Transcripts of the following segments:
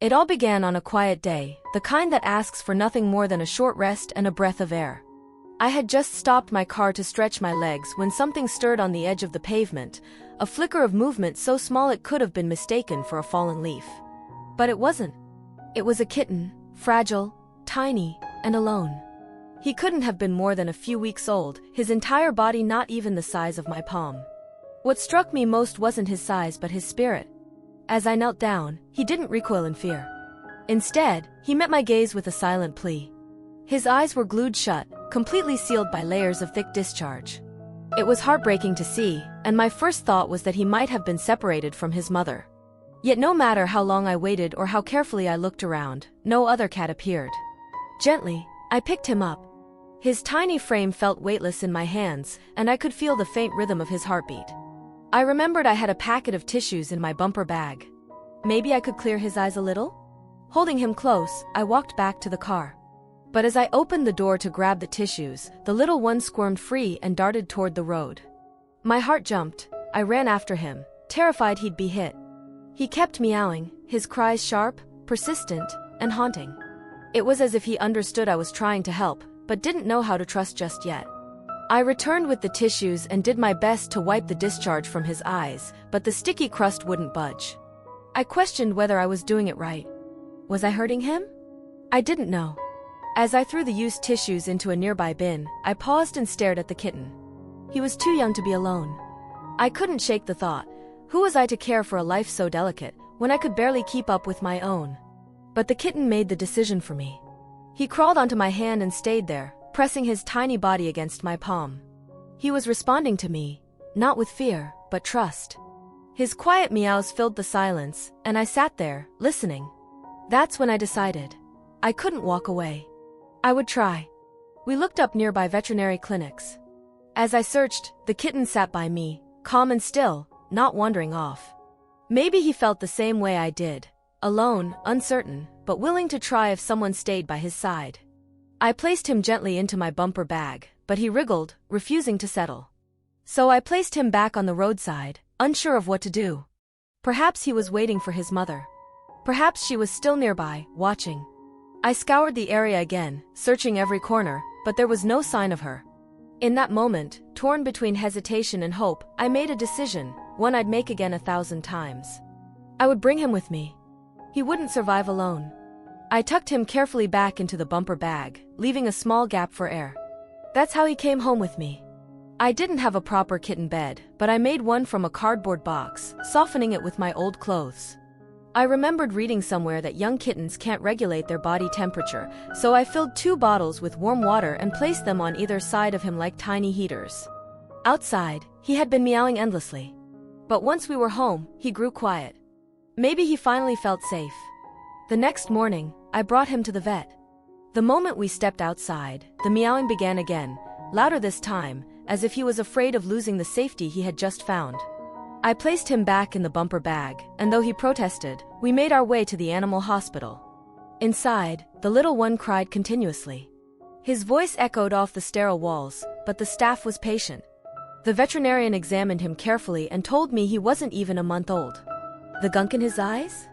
It all began on a quiet day, the kind that asks for nothing more than a short rest and a breath of air. I had just stopped my car to stretch my legs when something stirred on the edge of the pavement, a flicker of movement so small it could have been mistaken for a fallen leaf. But it wasn't. It was a kitten, fragile, tiny, and alone. He couldn't have been more than a few weeks old, his entire body not even the size of my palm. What struck me most wasn't his size but his spirit. As I knelt down, he didn't recoil in fear. Instead, he met my gaze with a silent plea. His eyes were glued shut, completely sealed by layers of thick discharge. It was heartbreaking to see, and my first thought was that he might have been separated from his mother. Yet no matter how long I waited or how carefully I looked around, no other cat appeared. Gently, I picked him up. His tiny frame felt weightless in my hands, and I could feel the faint rhythm of his heartbeat. I remembered I had a packet of tissues in my bumper bag. Maybe I could clear his eyes a little? Holding him close, I walked back to the car. But as I opened the door to grab the tissues, the little one squirmed free and darted toward the road. My heart jumped. I ran after him, terrified he'd be hit. He kept meowing, his cries sharp, persistent, and haunting. It was as if he understood I was trying to help, but didn't know how to trust just yet. I returned with the tissues and did my best to wipe the discharge from his eyes, but the sticky crust wouldn't budge. I questioned whether I was doing it right. Was I hurting him? I didn't know. As I threw the used tissues into a nearby bin, I paused and stared at the kitten. He was too young to be alone. I couldn't shake the thought, who was I to care for a life so delicate, when I could barely keep up with my own? But the kitten made the decision for me. He crawled onto my hand and stayed there, pressing his tiny body against my palm. He was responding to me, not with fear, but trust. His quiet meows filled the silence, and I sat there, listening. That's when I decided. I couldn't walk away. I would try. We looked up nearby veterinary clinics. As I searched, the kitten sat by me, calm and still, not wandering off. Maybe he felt the same way I did, alone, uncertain, but willing to try if someone stayed by his side. I placed him gently into my bumper bag, but he wriggled, refusing to settle. So I placed him back on the roadside, unsure of what to do. Perhaps he was waiting for his mother. Perhaps she was still nearby, watching. I scoured the area again, searching every corner, but there was no sign of her. In that moment, torn between hesitation and hope, I made a decision, one I'd make again 1,000 times. I would bring him with me. He wouldn't survive alone. I tucked him carefully back into the bumper bag, leaving a small gap for air. That's how he came home with me. I didn't have a proper kitten bed, but I made one from a cardboard box, softening it with my old clothes. I remembered reading somewhere that young kittens can't regulate their body temperature, so I filled 2 bottles with warm water and placed them on either side of him like tiny heaters. Outside, he had been meowing endlessly. But once we were home, he grew quiet. Maybe he finally felt safe. The next morning, I brought him to the vet. The moment we stepped outside, the meowing began again, louder this time, as if he was afraid of losing the safety he had just found. I placed him back in the bumper bag, and though he protested, we made our way to the animal hospital. Inside, the little one cried continuously. His voice echoed off the sterile walls, but the staff was patient. The veterinarian examined him carefully and told me he wasn't even a month old. The gunk in his eyes?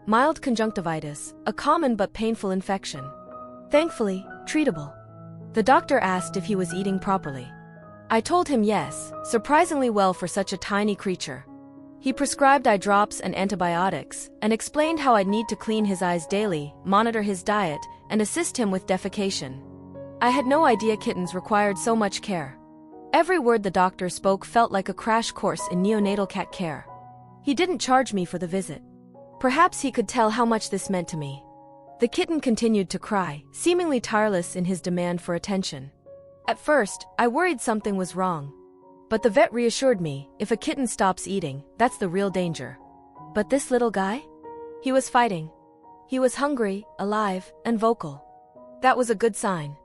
Mild conjunctivitis, a common but painful infection. Thankfully, treatable. The doctor asked if he was eating properly. I told him yes, surprisingly well for such a tiny creature. He prescribed eye drops and antibiotics, and explained how I'd need to clean his eyes daily, monitor his diet, and assist him with defecation. I had no idea kittens required so much care. Every word the doctor spoke felt like a crash course in neonatal cat care. He didn't charge me for the visit. Perhaps he could tell how much this meant to me. The kitten continued to cry, seemingly tireless in his demand for attention. At first, I worried something was wrong. But the vet reassured me, if a kitten stops eating, that's the real danger. But this little guy? He was fighting. He was hungry, alive, and vocal. That was a good sign.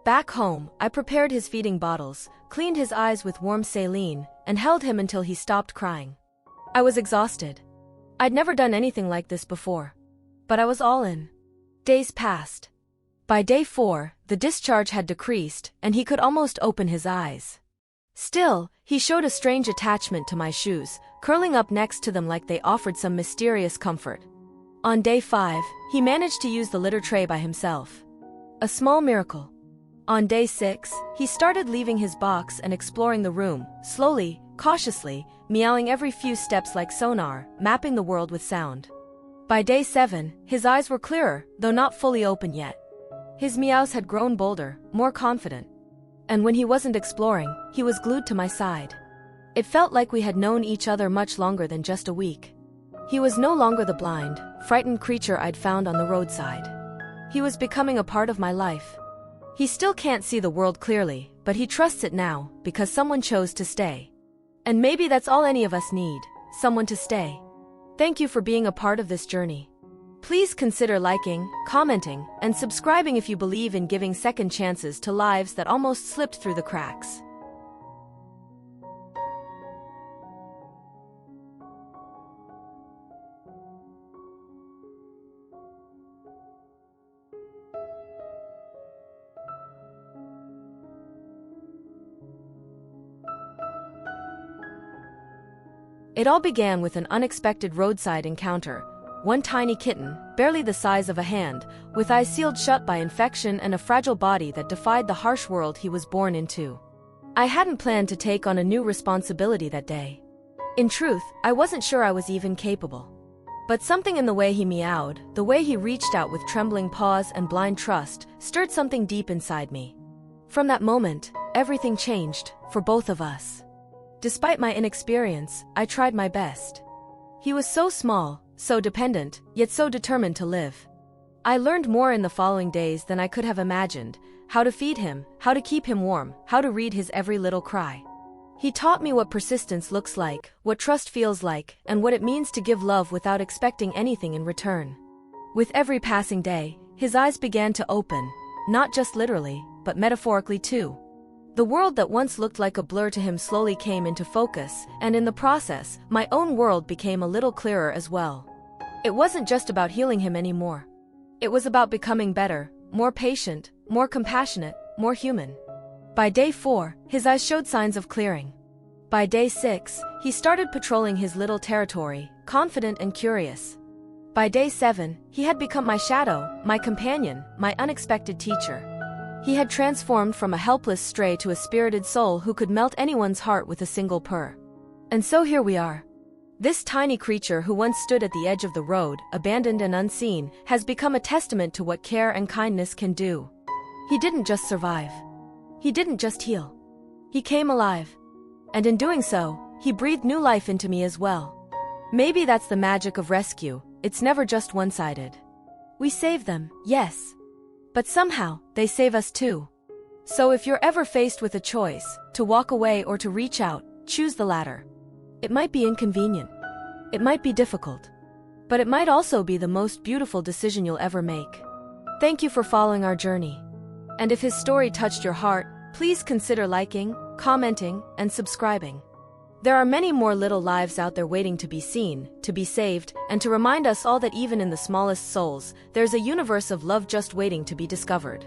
Back home, I prepared his feeding bottles, cleaned his eyes with warm saline, and held him until he stopped crying. I was exhausted. I'd never done anything like this before. But I was all in. Days passed. By day 4, the discharge had decreased, and he could almost open his eyes. Still, he showed a strange attachment to my shoes, curling up next to them like they offered some mysterious comfort. On day 5, he managed to use the litter tray by himself. A small miracle. On day 6, he started leaving his box and exploring the room, slowly, cautiously, meowing every few steps like sonar, mapping the world with sound. By day 7, his eyes were clearer, though not fully open yet. His meows had grown bolder, more confident. And when he wasn't exploring, he was glued to my side. It felt like we had known each other much longer than just a week. He was no longer the blind, frightened creature I'd found on the roadside. He was becoming a part of my life. He still can't see the world clearly, but he trusts it now, because someone chose to stay. And maybe that's all any of us need, someone to stay. Thank you for being a part of this journey. Please consider liking, commenting, and subscribing if you believe in giving second chances to lives that almost slipped through the cracks. It all began with an unexpected roadside encounter. One tiny kitten, barely the size of a hand, with eyes sealed shut by infection and a fragile body that defied the harsh world he was born into. I hadn't planned to take on a new responsibility that day. In truth, I wasn't sure I was even capable. But something in the way he meowed, the way he reached out with trembling paws and blind trust, stirred something deep inside me. From that moment, everything changed, for both of us. Despite my inexperience, I tried my best. He was so small, so dependent, yet so determined to live. I learned more in the following days than I could have imagined: how to feed him, how to keep him warm, how to read his every little cry. He taught me what persistence looks like, what trust feels like, and what it means to give love without expecting anything in return. With every passing day, his eyes began to open, not just literally, but metaphorically too. The world that once looked like a blur to him slowly came into focus, and in the process, my own world became a little clearer as well. It wasn't just about healing him anymore. It was about becoming better, more patient, more compassionate, more human. By day 4, his eyes showed signs of clearing. By day 6, he started patrolling his little territory, confident and curious. By day 7, he had become my shadow, my companion, my unexpected teacher. He had transformed from a helpless stray to a spirited soul who could melt anyone's heart with a single purr. And so here we are. This tiny creature who once stood at the edge of the road, abandoned and unseen, has become a testament to what care and kindness can do. He didn't just survive. He didn't just heal. He came alive. And in doing so, he breathed new life into me as well. Maybe that's the magic of rescue. It's never just one-sided. We save them, yes. But somehow, they save us too. So if you're ever faced with a choice, to walk away or to reach out, choose the latter. It might be inconvenient. It might be difficult. But it might also be the most beautiful decision you'll ever make. Thank you for following our journey. And if his story touched your heart, please consider liking, commenting, and subscribing. There are many more little lives out there waiting to be seen, to be saved, and to remind us all that even in the smallest souls, there's a universe of love just waiting to be discovered.